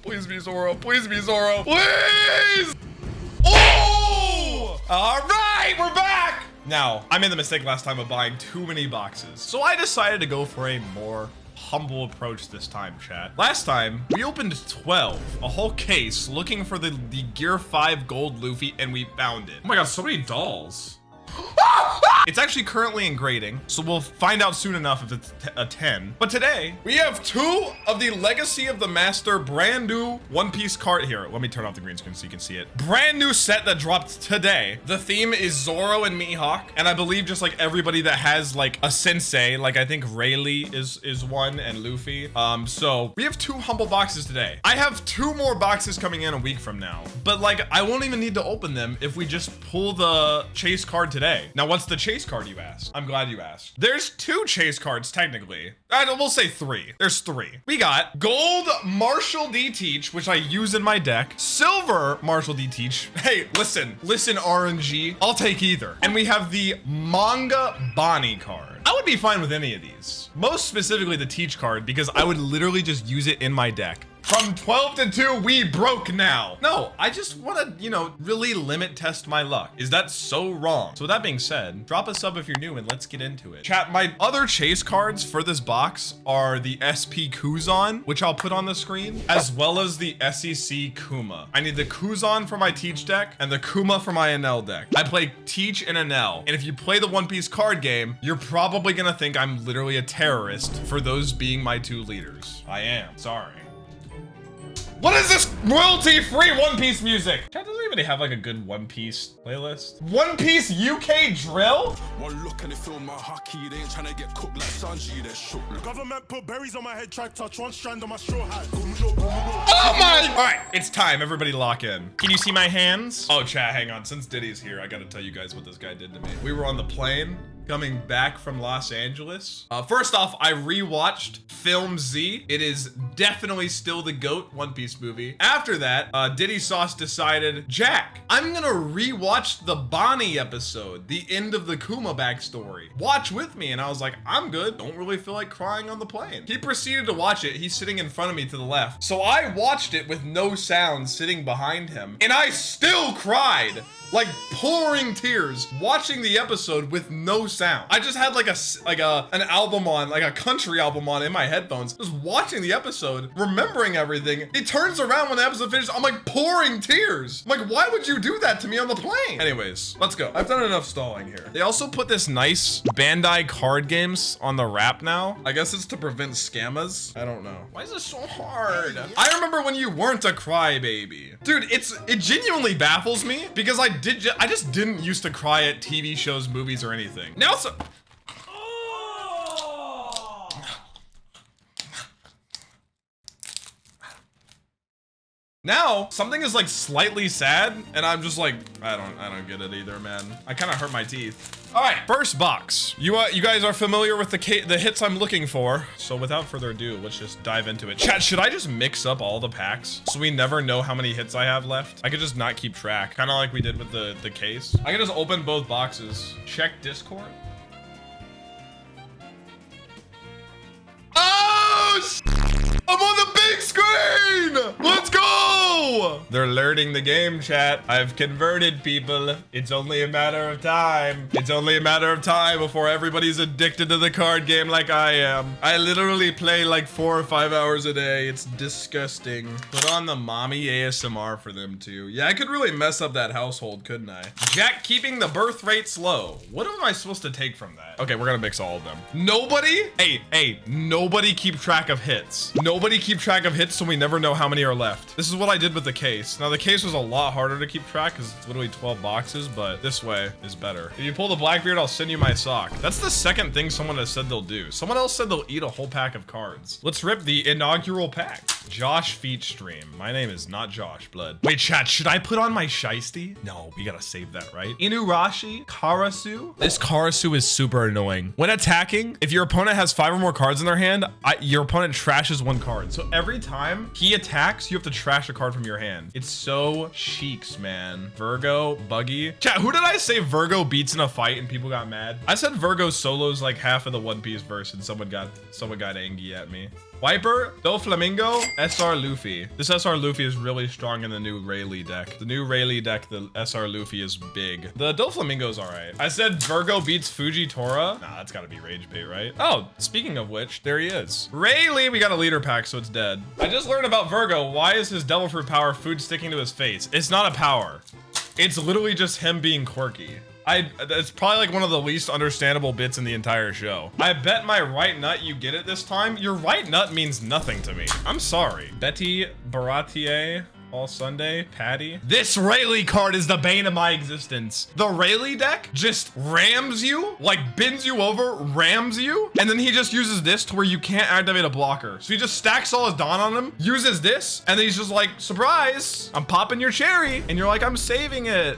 Please be Zoro. Please be Zoro. Please! Oh! All right, we're back! Now, I made the mistake last time of buying too many boxes, so I decided to go for a more humble approach this time, chat. Last time, we opened 12, a whole case, looking for the Gear 5 Gold Luffy, and we found it. Oh my god, so many dolls. It's actually currently in grading, so we'll find out soon enough if it's a 10. But today, we have 2 of the Legacy of the Master brand new One Piece card. Here, let me turn off the green screen so you can see it. Brand new set that dropped today. The theme is Zoro and Mihawk, and I believe just like everybody that has like a sensei, like I think Rayleigh is one, and Luffy. So we have 2 humble boxes today. I have 2 more boxes coming in a week from now, but like I won't even need to open them if we just pull the chase card today. Now, what's the chase card, you asked? I'm glad you asked. There's 2 chase cards technically. We'll say 3. There's 3. We got gold Marshall D Teach, which I use in my deck. Silver Marshall D Teach. Hey, listen RNG. I'll take either. And we have the manga Bonnie card. I would be fine with any of these. Most specifically the Teach card, because I would literally just use it in my deck. From 12 to 2, we broke now. No, I just want to, you know, really limit test my luck. Is that so wrong? So with that being said, drop a sub if you're new and let's get into it. Chat, my other chase cards for this box are the SP Kuzan, which I'll put on the screen, as well as the SEC Kuma. I need the Kuzan for my Teach deck and the Kuma for my NL deck. I play Teach and NL. And if you play the One Piece card game, you're probably gonna think I'm literally a terrorist for those being my 2 leaders. I am, sorry. What is this royalty-free One Piece music? Chat, doesn't even have like a good One Piece playlist. One Piece UK drill? One look and they feel my hockey. They ain't trying to get cooked like Sanji. They're shook. Government put berries on my head, tried to touch 1 strand on my straw hat. Oh my! All right, it's time. Everybody lock in. Can you see my hands? Oh, chat, hang on. Since Diddy's here, I gotta tell you guys what this guy did to me. We were on the plane coming back from Los Angeles. First off, I rewatched Film Z. It is definitely still the GOAT One Piece movie. After that, Diddy Sauce decided, Jack, I'm gonna rewatch the Bonnie episode, the end of the Kuma backstory. Watch with me. And I was like, I'm good. Don't really feel like crying on the plane. He proceeded to watch it. He's sitting in front of me to the left. So I watched it with no sound sitting behind him, and I still cried. Like pouring tears watching the episode with no sound. I just had like an album on, like a country album on in my headphones, just watching the episode, remembering everything. He turns around when the episode finishes, I'm like pouring tears. I'm like, why would you do that to me on the plane? Anyways, let's go. I've done enough stalling here. They also put this nice Bandai card games on the wrap now. I guess it's to prevent scammers. I don't know. Why is this so hard? I remember when you weren't a crybaby. Dude, it genuinely baffles me because I just didn't used to cry at TV shows, movies, or anything. Now it's now something is like slightly sad, and I'm just like, I don't get it either, man. I kind of hurt my teeth. All right, first box. You guys are familiar with the hits I'm looking for. So without further ado, let's just dive into it. Chat, should I just mix up all the packs so we never know how many hits I have left? I could just not keep track, kind of like we did with the case. I could just open both boxes. Check Discord. Oh, I'm on the big screen! Let's go! They're learning the game, chat. I've converted people. It's only a matter of time. It's only a matter of time before everybody's addicted to the card game like I am. I literally play like 4 or 5 hours a day. It's disgusting. Put on the mommy ASMR for them too. Yeah, I could really mess up that household, couldn't I? Jack keeping the birth rates low. What am I supposed to take from that? Okay, we're gonna mix all of them. Nobody? Hey, nobody keep track of hits. Nobody keep track of hits so we never know how many are left. This is what I did with the case. Now the case was a lot harder to keep track because it's literally 12 boxes, but this way is better. If you pull the Blackbeard, I'll send you my sock. That's the second thing someone has said they'll do. Someone else said they'll eat a whole pack of cards. Let's rip the inaugural pack. Josh Feet Stream. My name is not Josh, blood. Wait, chat, should I put on my Shiesty? No, we gotta save that, right? Inurashi, Karasu. This Karasu is super annoying. When attacking, if your opponent has 5 or more cards in their hand, your opponent trashes 1 card. So every time he attacks, you have to trash a card from your hand. It's so cheeks, man. Virgo, Buggy. Chat, who did I say Virgo beats in a fight and people got mad? I said Virgo solos like half of the One Piece verse and someone got angry at me. Wiper, Doflamingo, SR Luffy. This SR Luffy is really strong in the new Rayleigh deck. The new Rayleigh deck, the SR Luffy is big. The Doflamingo's all right. I said Virgo beats Fujitora. Nah, that's gotta be Rage Bait, right? Oh, speaking of which, there he is. Rayleigh, we got a leader pack, so it's dead. I just learned about Virgo. Why is his Devil Fruit power food sticking to his face? It's not a power. It's literally just him being quirky. It's probably like one of the least understandable bits in the entire show. I bet my right nut you get it this time. Your right nut means nothing to me. I'm sorry. Betty Baratier. All Sunday, Patty. This Rayleigh card is the bane of my existence. The Rayleigh deck just rams you, like bends you over, rams you, and then he just uses this to where you can't activate a blocker. So he just stacks all his Dawn on him, uses this, and then he's just like, surprise, I'm popping your cherry. And you're like, I'm saving it,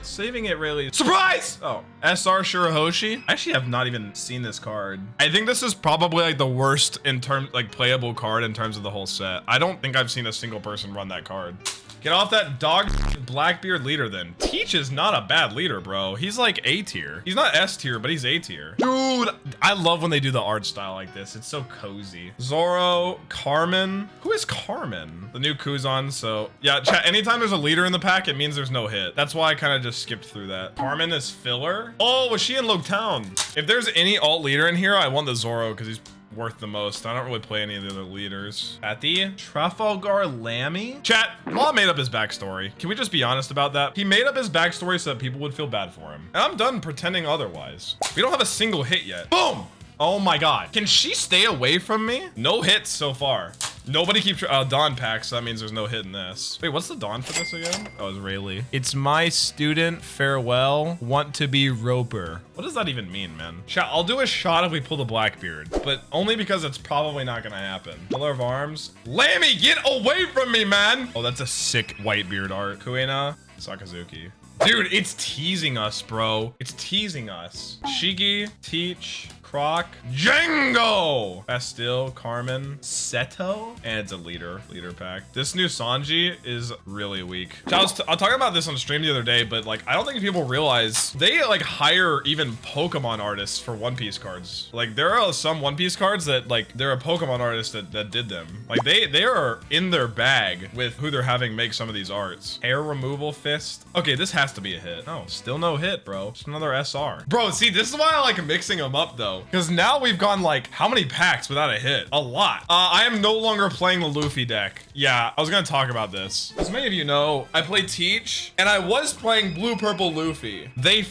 Rayleigh. Surprise! Oh, SR Shirahoshi. I actually have not even seen this card. I think this is probably like the worst in terms, like playable card in terms of the whole set. I don't think I've seen a single person run that card. Get off that dog Blackbeard leader then. Teach is not a bad leader, bro. He's like A tier. He's not S tier, but he's A tier. Dude, I love when they do the art style like this. It's so cozy. Zoro, Carmen. Who is Carmen? The new Kuzan, so yeah, chat, anytime there's a leader in the pack, it means there's no hit. That's why I kind of just skipped through that. Carmen is filler. Oh, was she in Loketown? If there's any alt leader in here, I want the Zoro because he's worth the most. I don't really play any of the other leaders. At the Trafalgar Lammy? Chat, Law made up his backstory. Can we just be honest about that? He made up his backstory so that people would feel bad for him. And I'm done pretending otherwise. We don't have a single hit yet. Boom! Oh my God. Can she stay away from me? No hits so far. Nobody keeps Dawn packs, so that means there's no hit in this. Wait, what's the Dawn for this again? Oh, it's Rayleigh. It's my student, farewell, want to be Roper. What does that even mean, man? Chat, I'll do a shot if we pull the Blackbeard, but only because it's probably not gonna happen. Pillar of Arms. Lammy, get away from me, man! Oh, that's a sick Whitebeard art. Kuina, Sakazuki. Dude, it's teasing us, bro. It's teasing us. Shigi, Teach, Croc, Django, Bastille, Carmen, Seto, and it's a leader pack. This new Sanji is really weak. I was talking about this on stream the other day, but like, I don't think people realize they like hire even Pokemon artists for One Piece cards. Like there are some One Piece cards that like, they're a Pokemon artist that did them. Like they are in their bag with who they're having make some of these arts. Hair removal fist. Okay, this has to be a hit. No, still no hit, bro. Just another SR. Bro, see, this is why I like mixing them up though. Because now we've gone like, how many packs without a hit? A lot. I am no longer playing the Luffy deck. Yeah, I was gonna talk about this. As many of you know, I play Teach, and I was playing blue-purple Luffy. They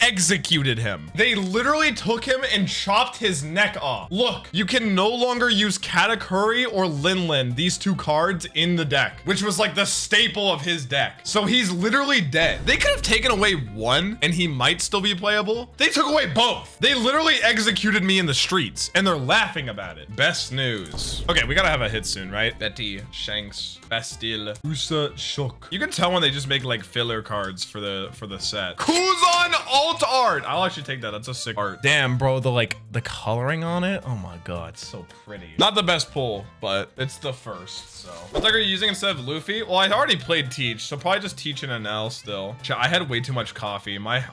executed him. They literally took him and chopped his neck off. Look, you can no longer use Katakuri or Linlin, these two cards in the deck, which was like the staple of his deck. So he's literally dead. They could have taken away one and he might still be playable. They took away both. They literally executed me in the streets and they're laughing about it. Best news. Okay, we gotta have a hit soon, right? Betty, Shanks, Bastille, Usa, Shook. You can tell when they just make like filler cards for the set. Kuzan alt art. I'll actually take that. That's a sick art. Damn, bro, the coloring on it. Oh my God, it's so pretty. Not the best pull, but it's the first. So what deck are you using instead of Luffy? Well, I already played Teach, so probably just Teach and an L still. I had way too much coffee. My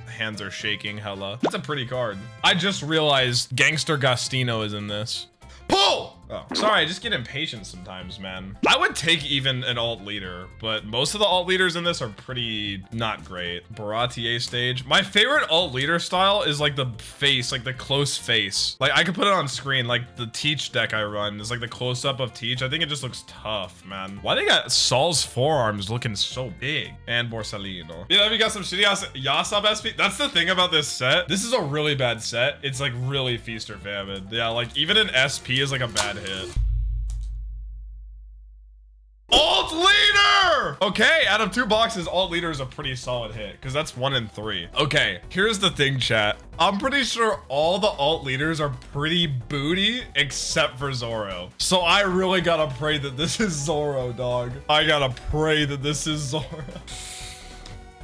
hands are shaking hella. That's a pretty card. I just realized Gangster Gastino is in this. Pull! Oh, sorry, I just get impatient sometimes, man. I would take even an alt leader, but most of the alt leaders in this are pretty not great. Baratier stage. My favorite alt leader style is like the face, like the close face. Like I could put it on screen, like the Teach deck I run is like the close up of Teach. I think it just looks tough, man. Why they got Saul's forearms looking so big? And Borsalino. Yeah, we got some shitty Yasab SP. That's the thing about this set. This is a really bad set. It's like really feast or famine. Yeah, like even an SP is like a bad hit. Alt leader! Okay, out of 2 boxes, alt leader is a pretty solid hit because that's 1 in 3. Okay, here's the thing, chat. I'm pretty sure all the alt leaders are pretty booty except for Zoro. So I really gotta pray that this is Zoro, dog. I gotta pray that this is Zoro.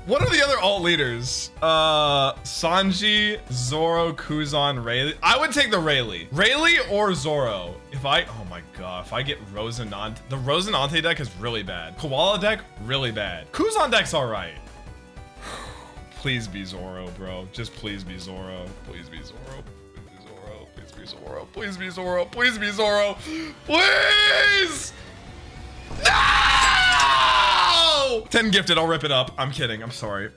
What are the other alt leaders? Sanji, Zoro, Kuzan, Rayleigh. I would take the Rayleigh. Rayleigh or Zoro. Oh my God, if I get Rosinante. The Rosinante deck is really bad. Koala deck, really bad. Kuzan deck's all right. Please be Zoro, bro. Just please be Zoro. Please be Zoro. Please be Zoro. Please be be Zoro. Please be Zoro. Please be Zoro. Please! No! 10 gifted, I'll rip it up. I'm kidding, I'm sorry.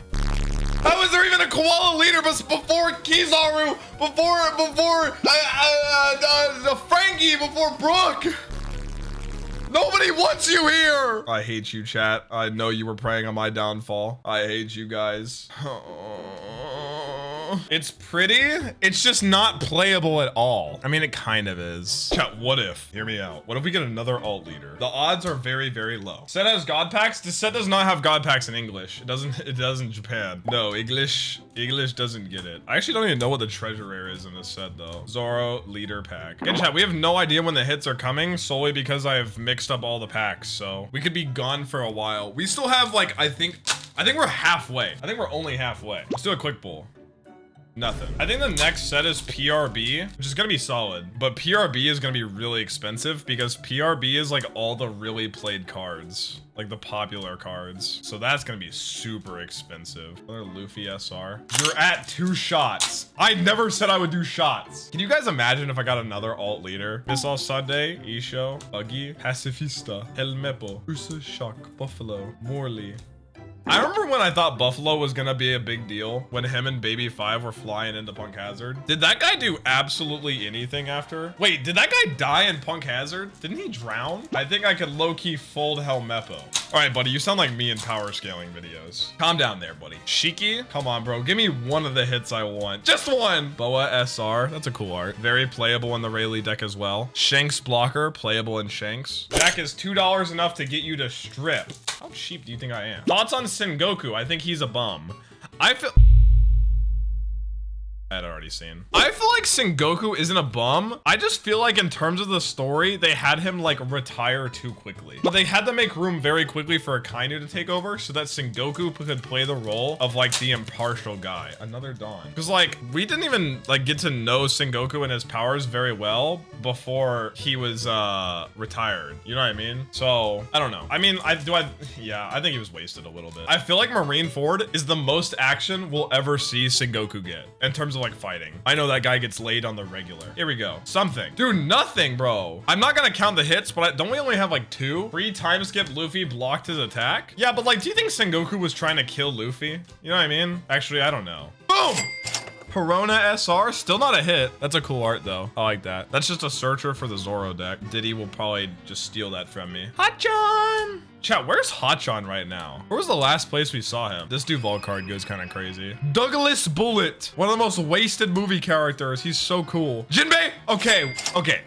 How is there even a koala leader before Kizaru, before Frankie, before Brooke? Nobody wants you here. I hate you, chat. I know you were preying on my downfall. I hate you guys. It's pretty. It's just not playable at all. I mean, it kind of is. Chat, what if? Hear me out. What if we get another alt leader? The odds are very, very low. Set has god packs. This set does not have god packs in English. It does in Japan. No, English doesn't get it. I actually don't even know what the treasure rare is in this set though. Zoro leader pack. Again, chat, we have no idea when the hits are coming solely because I have mixed up all the packs. So we could be gone for a while. We still have like, I think we're halfway. I think we're only halfway. Let's do a quick pull. Nothing. I think the next set is PRB, which is gonna be solid, but PRB is gonna be really expensive because PRB is like all the really played cards, like the popular cards. So that's gonna be super expensive. Another Luffy SR. You're at 2 shots. I never said I would do shots. Can you guys imagine if I got another alt leader? This all Sunday, Isho, Buggy, Pacifista, Helmepo, Usa Shock, Buffalo, Morley. I remember when I thought Buffalo was gonna be a big deal when him and Baby 5 were flying into Punk Hazard. Did that guy do absolutely anything after? Wait, did that guy die in Punk Hazard? Didn't he drown? I think I could low-key fold Helmepo. All right, buddy, you sound like me in power scaling videos. Calm down there, buddy. Shiki, come on, bro. Give me one of the hits I want. Just one. Boa SR, that's a cool art. Very playable in the Rayleigh deck as well. Shanks blocker, playable in Shanks. Jack is $2 enough to get you to strip. How cheap do you think I am? Thoughts on Sengoku? I think he's a bum. I had already seen. I feel like Sengoku isn't a bum. I just feel like in terms of the story, they had him like retire too quickly. But they had to make room very quickly for Akainu to take over so that Sengoku could play the role of like the impartial guy. Another Dawn. Because like we didn't even like get to know Sengoku and his powers very well before he was retired. You know what I mean? So I don't know. I mean, yeah, I think he was wasted a little bit. I feel like Marineford is the most action we'll ever see Sengoku get in terms of like fighting. I know that guy gets laid on the regular. Here we go. Something. Dude, nothing, bro. I'm not gonna count the hits, but don't we only have like 2? 3 time skip Luffy blocked his attack? Yeah, but like, do you think Sengoku was trying to kill Luffy? You know what I mean? Actually, I don't know. Boom! Perona SR, still not a hit. That's a cool art though. I like that. That's just a searcher for the Zoro deck. Diddy will probably just steal that from me. Hotchan! Chat, where's Hotchan right now? Where was the last place we saw him? This Duval card goes kind of crazy. Douglas Bullet, one of the most wasted movie characters. He's so cool. Jinbei? Okay.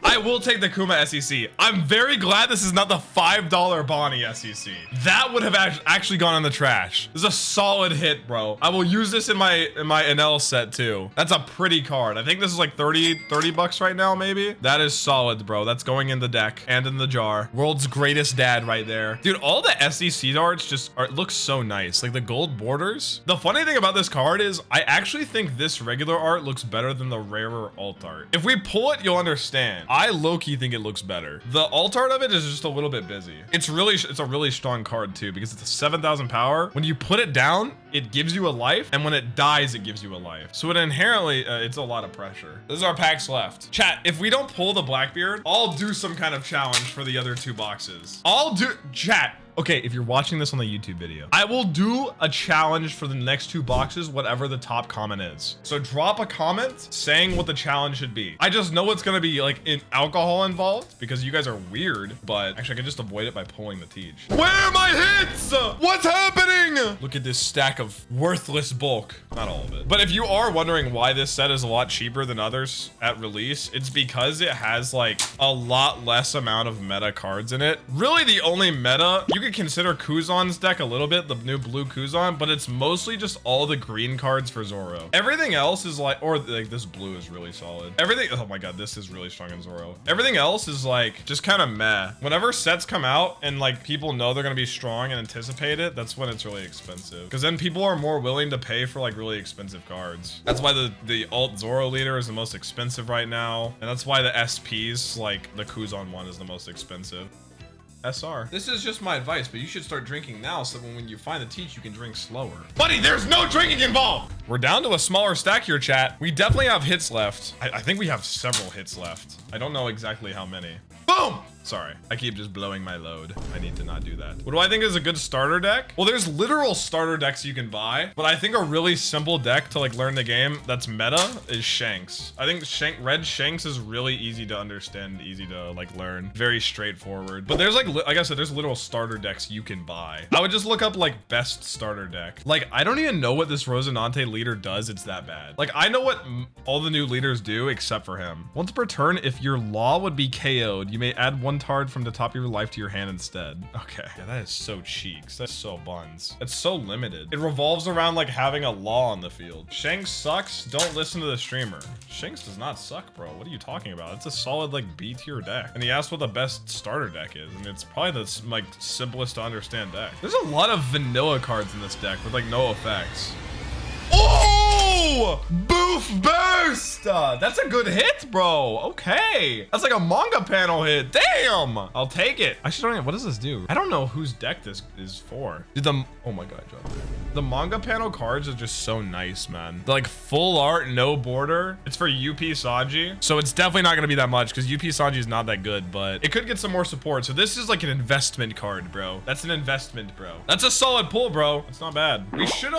I will take the Kuma SEC. I'm very glad this is not the $5 Bonnie SEC. That would have actually gone in the trash. This is a solid hit, bro. I will use this in my NL set too. That's a pretty card. I think this is like 30 bucks right now, maybe. That is solid, bro. That's going in the deck and in the jar. World's greatest dad right there. Dude, all the SEC arts just look so nice. Like the gold borders. The funny thing about this card is I actually think this regular art looks better than the rarer alt art. If we pull it, you'll understand. I low-key think it looks better. The alt art of it is just a little bit busy. It's a really strong card too because it's a 7,000 power. When you put it down, it gives you a life, and when it dies, it gives you a life. So it inherently, it's a lot of pressure. This is our packs left. Chat, if we don't pull the Blackbeard, I'll do some kind of challenge for the other 2 boxes. Chat. Okay, if you're watching this on the YouTube video, I will do a challenge for the next 2 boxes, whatever the top comment is. So drop a comment saying what the challenge should be. I just know it's gonna be like alcohol involved because you guys are weird, but actually I can just avoid it by pulling the Tej. Where are my hits? What's happening? Look at this stack of worthless bulk. Not all of it. But if you are wondering why this set is a lot cheaper than others at release, it's because it has like a lot less amount of meta cards in it. Really the only meta, you could consider Kuzan's deck a little bit, the new blue Kuzan, but it's mostly just all the green cards for Zoro. Everything else is like, or like this blue is really solid. Everything, oh my god, this is really strong in Zoro. Everything else is like just kind of meh. Whenever sets come out and like people know they're gonna be strong and anticipate it, that's when it's really expensive. Because then people are more willing to pay for like really expensive cards. That's why the alt Zoro leader is the most expensive right now. And that's why the SPs, like the Kuzan one, is the most expensive. SR. This is just my advice, but you should start drinking now so when you find the teach, you can drink slower. Buddy, there's no drinking involved. We're down to a smaller stack here, chat. We definitely have hits left. I think we have several hits left. I don't know exactly how many. Boom! Sorry, I keep just blowing my load. I need to not do that. What do I think is a good starter deck? Well, there's literal starter decks you can buy, but I think a really simple deck to like learn the game that's meta is Shanks. I think Red Shanks is really easy to understand, easy to like learn, very straightforward. But there's like I said, there's literal starter decks you can buy. I would just look up like best starter deck. Like, I don't even know what this Rosinante leader does. It's that bad. Like, I know what all the new leaders do except for him. Once per turn, if your law would be KO'd, you may add one card from the top of your life to your hand instead. Okay, yeah, that is so cheeks. That's so buns. It's so limited. It revolves around like having a law on the field. Shanks sucks. Don't listen to the streamer. Shanks does not suck, bro. What are you talking about? It's a solid like B tier deck. And he asked what the best starter deck is, and it's probably the like simplest to understand deck. There's a lot of vanilla cards in this deck with like no effects. Oh! Boof burst! That's a good hit, bro. Okay. That's like a manga panel hit. Damn! I'll take it. Actually, don't even, what does this do? I don't know whose deck this is for. Oh my god, John. The manga panel cards are just so nice, man. They're like full art, no border. It's for UP Sanji. So it's definitely not gonna be that much because UP Sanji is not that good, but it could get some more support. So this is like an investment card, bro. That's an investment, bro. That's a solid pull, bro. It's not bad. We should,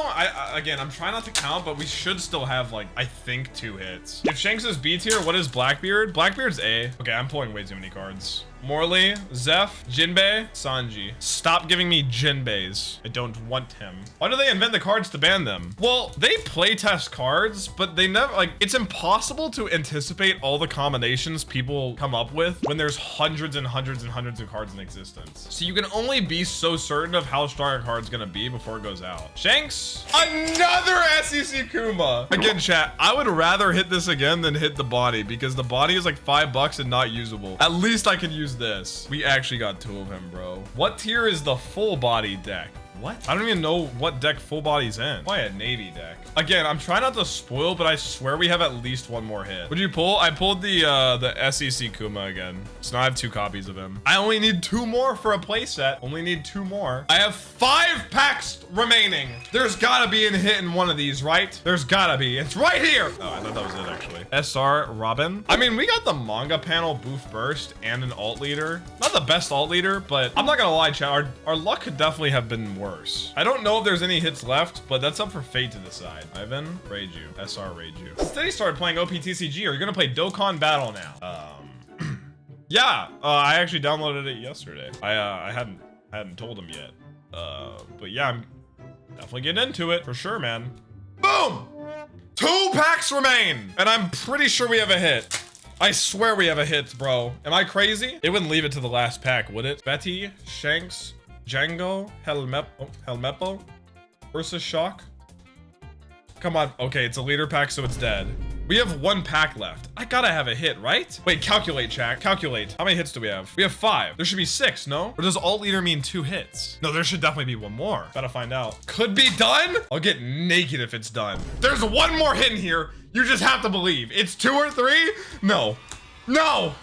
again, I'm trying not to count, but we should still have like, I think 2 hits. If Shanks is B tier, what is Blackbeard? Blackbeard's A. Okay, I'm pulling way too many cards. Morley, Zeph, Jinbei, Sanji. Stop giving me Jinbeis. I don't want him. Why do they invent the cards to ban them? Well, they playtest cards, but they never, like, it's impossible to anticipate all the combinations people come up with when there's hundreds and hundreds and hundreds of cards in existence. So you can only be so certain of how strong a card's gonna be before it goes out. Shanks, another SEC Kuma. Again, chat, I would rather hit this again than hit the body because the body is like $5 and not usable. At least I can use this. We actually got 2 of him, bro. What tier is the full body deck? What? I don't even know what deck full body's in. Why a navy deck? Again, I'm trying not to spoil, but I swear we have at least 1 more hit. What'd you pull? I pulled the SEC Kuma again. So now I have 2 copies of him. I only need 2 more for a playset. Only need 2 more. I have 5 packs remaining. There's gotta be a hit in one of these, right? There's gotta be. It's right here. Oh, I thought that was it actually. SR Robin. I mean, we got the manga panel Boof Burst and an alt leader. Not the best alt leader, but I'm not gonna lie, chat. Our luck could definitely have been worse. I don't know if there's any hits left, but that's up for fate to decide. Ivan, Reiju, SR Reiju. Instead he started playing OPTCG. Are you gonna play Dokkan Battle now? Yeah, I actually downloaded it yesterday. I hadn't told him yet. But yeah, I'm definitely getting into it for sure, man. Boom! 2 packs remain, and I'm pretty sure we have a hit. I swear we have a hit, bro. Am I crazy? It wouldn't leave it to the last pack, would it? Betty, Shanks, Django, Helmepo, versus Shock. Come on. Okay, it's a leader pack, so it's dead. We have 1 pack left. I gotta have a hit, right? Wait, calculate, chat. Calculate. How many hits do we have? We have 5. There should be 6, no? Or does alt leader mean 2 hits? No, there should definitely be 1 more. Gotta find out. Could be done? I'll get naked if it's done. There's 1 more hit in here. You just have to believe. It's 2 or 3? No. No.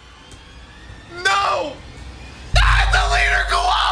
No! That's the leader. Go on!